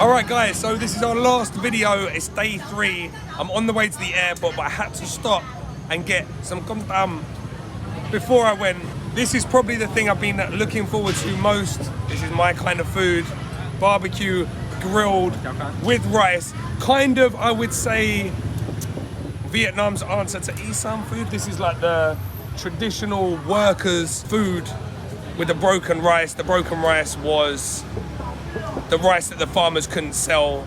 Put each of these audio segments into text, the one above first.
All right, guys, so this is our last video. It's day 3. I'm on the way to the airport, but I had to stop and get some Cơm Tấm before I went. This is probably the thing I've been looking forward to most. This is my kind of food. Barbecue, grilled, with rice. Kind of, I would say, Vietnam's answer to Isam food. This is like the traditional workers' food with the broken rice. The broken rice was the rice that the farmers couldn't sell.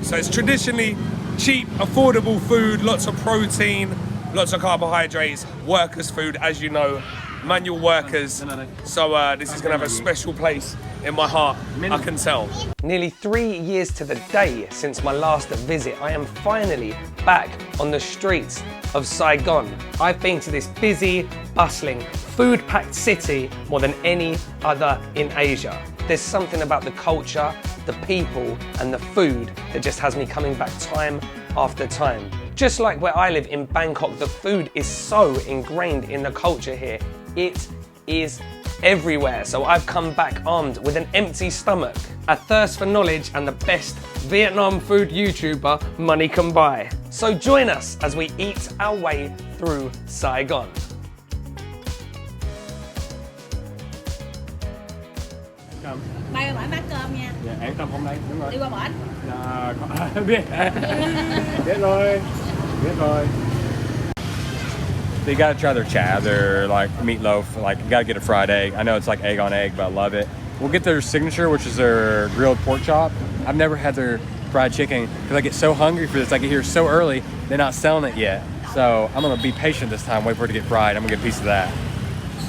So it's traditionally cheap, affordable food, lots of protein, lots of carbohydrates, workers' food, as you know, manual workers. So this is gonna have a special place in my heart, I can tell. Nearly 3 years to the day since my last visit, I am finally back on the streets of Saigon. I've been to this busy, bustling, food-packed city more than any other in Asia. There's something about the culture, the people, and the food that just has me coming back time after time. Just like where I live in Bangkok, the food is so ingrained in the culture here. It is everywhere, so I've come back armed with an empty stomach, a thirst for knowledge, and the best Vietnam food YouTuber money can buy. So join us as we eat our way through Saigon. Đây là bát cơm nha. Dạ, ăn cơm hôm nay đúng rồi. Đi qua bển. Dạ, biết rồi. So you gotta try their chả, their like meatloaf. Like you gotta get a fried egg. I know it's like egg on egg, but I love it. We'll get their signature, which is their grilled pork chop. I've never had their fried chicken because I get so hungry for this. I get here so early, they're not selling it yet. So I'm gonna be patient this time, wait for it to get fried. I'm gonna get a piece of that.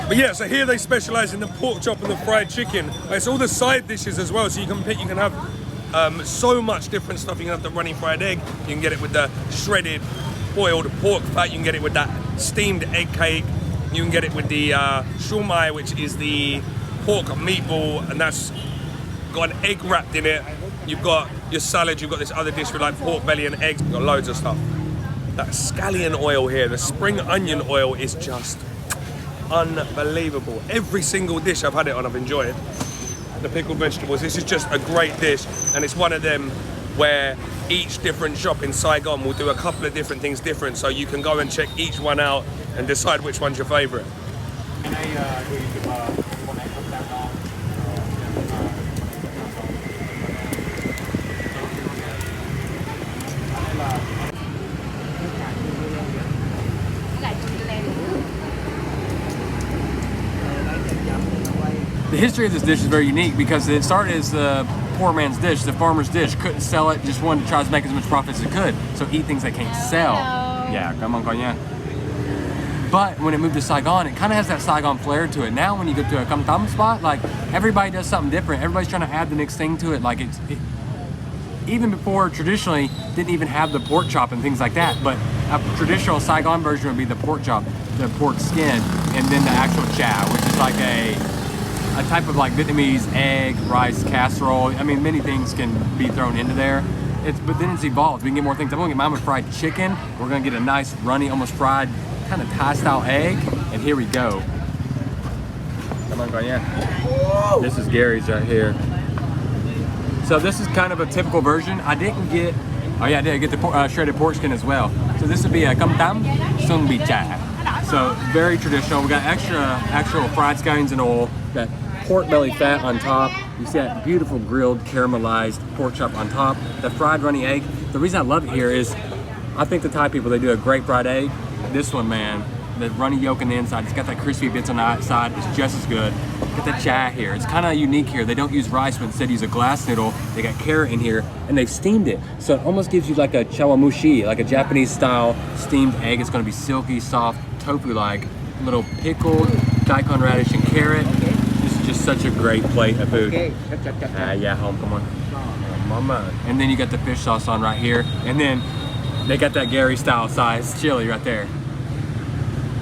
But yeah, so here they specialize in the pork chop and the fried chicken. It's all the side dishes as well, so you can pick, you can have so much different stuff. You can have the runny fried egg, you can get it with the shredded boiled pork fat, you can get it with that steamed egg cake, you can get it with the shao mai, which is the pork meatball, and that's got an egg wrapped in it. You've got your salad, you've got this other dish with like pork belly and eggs, you've got loads of stuff. That scallion oil here, the spring onion oil is just unbelievable. Every single dish I've had it on, I've enjoyed. The pickled vegetables, this is just a great dish, and it's one of them where each different shop in Saigon will do a couple of different things different, so you can go and check each one out and decide which one's your favorite. The history of this dish is very unique because it started as the poor man's dish, the farmer's dish. Couldn't sell it, just wanted to try to make as much profit as it could. So eat things they can't sell. Hello. Yeah, come on, yeah. But when it moved to Saigon, it kind of has that Saigon flair to it. Now when you go to a Cơm Tấm spot, like everybody does something different. Everybody's trying to add the next thing to it. Like even before traditionally didn't even have the pork chop and things like that. But a traditional Saigon version would be the pork chop, the pork skin, and then the actual chả, which is like a type of like Vietnamese egg, rice, casserole. I mean, many things can be thrown into there. But then it's evolved. We can get more things. I'm gonna get mine with fried chicken. We're gonna get a nice runny, almost fried, kind of Thai style egg. And here we go. Come on, yeah. This is Gary's right here. So this is kind of a typical version. I didn't get, oh yeah, I did get the shredded pork skin as well. So this would be a Cơm Tấm, sung bi chả. So very traditional. We got actual fried scallions and oil. Got pork belly fat on top. You see that beautiful grilled caramelized pork chop on top. The fried runny egg. The reason I love it here is I think the Thai people, they do a great fried egg. This one, man, the runny yolk on the inside, it's got that crispy bits on the outside. It's just as good. Get the chả here. It's kind of unique here. They don't use rice, but instead use a glass noodle. They got carrot in here, and they've steamed it. So it almost gives you like a chawamushi, like a Japanese style steamed egg. It's gonna be silky, soft, tofu-like, little pickled daikon radish and carrot. This is just such a great plate of food. Yeah, home, come on. Mama. And then you got the fish sauce on right here. And then they got that Gary style size chili right there.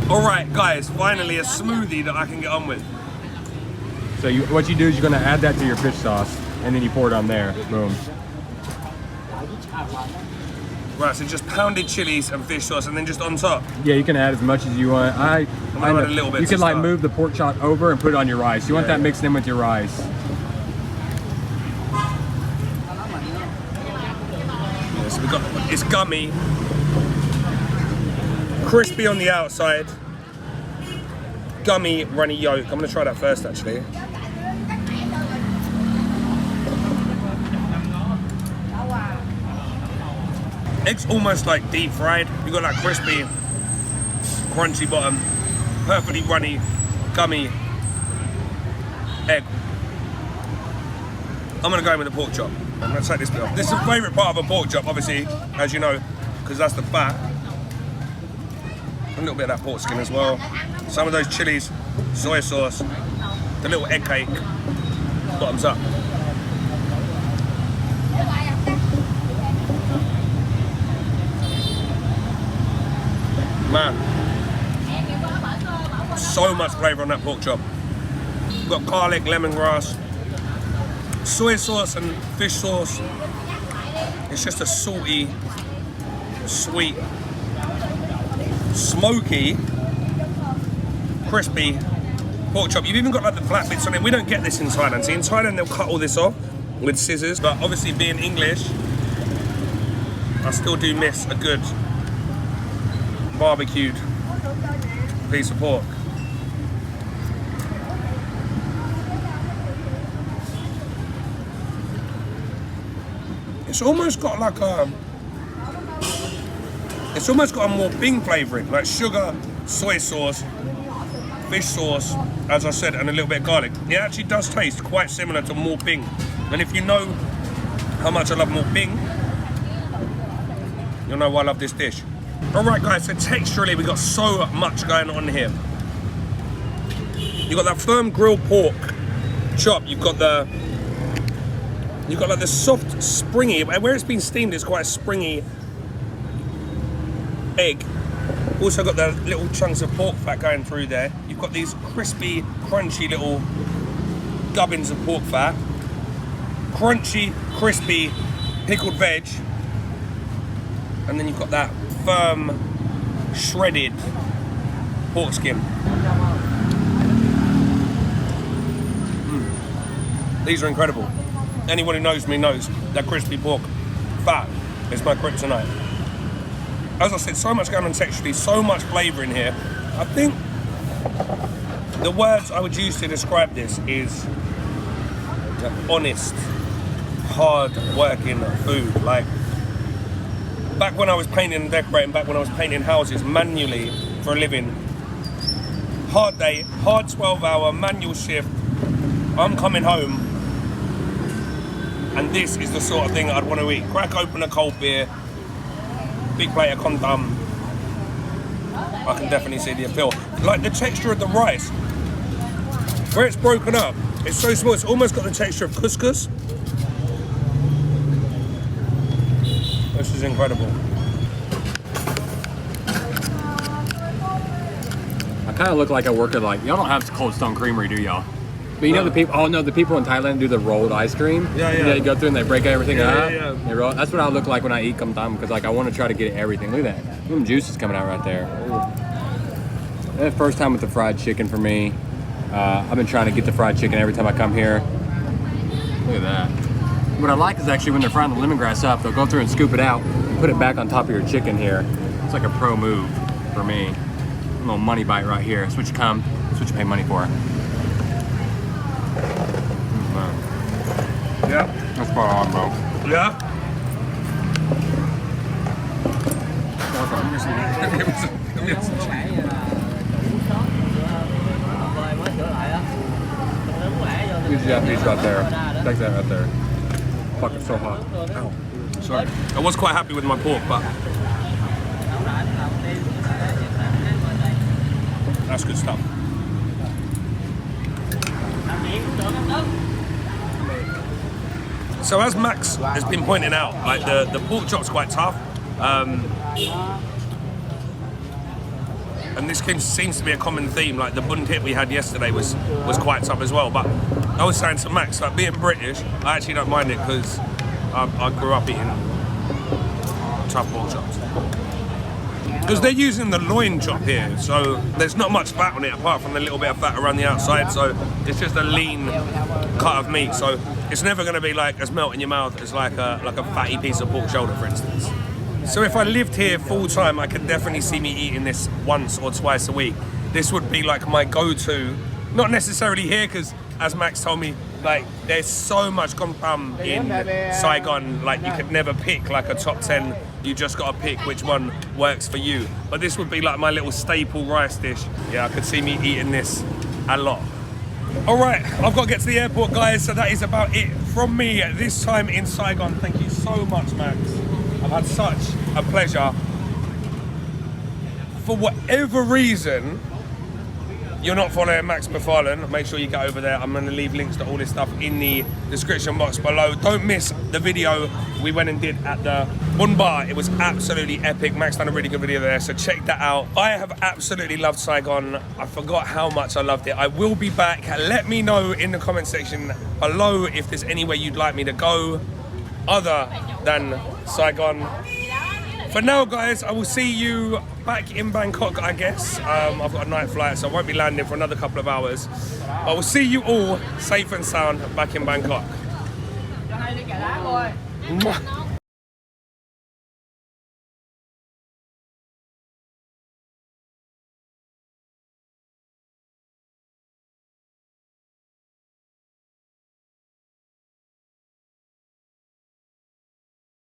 All right, guys, finally a smoothie that I can get on with. So what you do is you're gonna add that to your fish sauce and then you pour it on there, boom. Right, so just pounded chilies and fish sauce and then just on top. Yeah, you can add as much as you want. I add a little bit. You can like move the pork chop over and put it on your rice. You want that mixed in with your rice. It's gummy, crispy on the outside, gummy runny yolk. I'm gonna try that first actually. Egg's almost like deep fried. You got that crispy, crunchy bottom, perfectly runny, gummy egg. I'm gonna go in with the pork chop. I'm gonna take this bit off. This is a favourite part of a pork chop, obviously, as you know, because that's the fat. A little bit of that pork skin as well. Some of those chilies, soy sauce, the little egg cake. Bottoms up. Man, so much flavour on that pork chop. We've got garlic, lemongrass, soy sauce and fish sauce. It's just a salty, sweet, smoky, crispy pork chop. You've even got like the flat bits on it. We don't get this in Thailand. See, in Thailand they'll cut all this off with scissors, but obviously being English, I still do miss a good barbecued piece of pork. It's almost got like a, it's almost got a more ping flavouring, like sugar, soy sauce, fish sauce, as I said, and a little bit of garlic. It actually does taste quite similar to more ping. And if you know how much I love more ping, you'll know why I love this dish. All right, guys, so texturally, we got so much going on here. You've got that firm grilled pork chop. You've got like the soft, springy, where it's been steamed, it's quite a springy egg. Also got the little chunks of pork fat going through there. You've got these crispy, crunchy little gubbins of pork fat. Crunchy, crispy, pickled veg. And then you've got that firm, shredded pork skin. These are incredible. Anyone who knows me knows that crispy pork fat is my kryptonite. As I said, so much going on texturally, so much flavour in here. I think the words I would use to describe this is honest, hard-working food. Like, back when I was painting and decorating, back when I was painting houses manually for a living, hard day, hard 12-hour manual shift, I'm coming home, and this is the sort of thing I'd want to eat. Crack open a cold beer, big plate of Cơm Tấm. I can definitely see the appeal. Like the texture of the rice, where it's broken up, it's so small, it's almost got the texture of couscous. This is incredible. I kind of look like I work at like, y'all don't have Cold Stone Creamery, do y'all? But you know the people, oh no, the people in Thailand do the rolled ice cream. Yeah, yeah. They go through and they break everything up. Yeah. They roll. That's what I look like when I eat Cơm Tấm, because like I want to try to get everything. Look at that. Them juices coming out right there. Ooh. The first time with the fried chicken for me. I've been trying to get the fried chicken every time I come here. Look at that. What I like is actually when they're frying the lemongrass up, they'll go through and scoop it out and put it back on top of your chicken here. It's like a pro move for me. A little money bite right here. That's what you come, that's what you pay money for. Yeah. That's spot on, bro. Yeah. Use that piece right there. Take that right there. Fuck, it's so hot. Ow. Sorry. I was quite happy with my pork, but that's good stuff. So as Max has been pointing out, like the pork chop's quite tough, and this seems to be a common theme. Like the bun tip we had yesterday was quite tough as well. But I was saying to Max, like being British, I actually don't mind it because I grew up eating tough pork chops. Because they're using the loin chop here, so there's not much fat on it apart from the little bit of fat around the outside, so it's just a lean cut of meat. So it's never going to be like as melt in your mouth as like a fatty piece of pork shoulder, for instance. So if I lived here full time, I could definitely see me eating this once or twice a week. This would be like my go-to, not necessarily here, because as Max told me, like there's so much Cơm Tấm in Saigon, like you could never pick like a top 10. You just got to pick which one works for you. But this would be like my little staple rice dish. Yeah, I could see me eating this a lot. All right, I've got to get to the airport, guys. So that is about it from me this time in Saigon. Thank you so much, Max. I've had such a pleasure. For whatever reason, you're not following Max McFarlane, make sure you get over there. I'm going to leave links to all this stuff in the description box below. Don't miss the video we went and did at the Bun Bar. It was absolutely epic. Max done a really good video there, so check that out. I have absolutely loved Saigon. I forgot how much I loved it. I will be back. Let me know in the comment section below if there's anywhere you'd like me to go other than Saigon. For now, guys, I will see you back in Bangkok, I guess. I've got a night flight, so I won't be landing for another couple of hours. I will see you all safe and sound back in Bangkok. Mwah.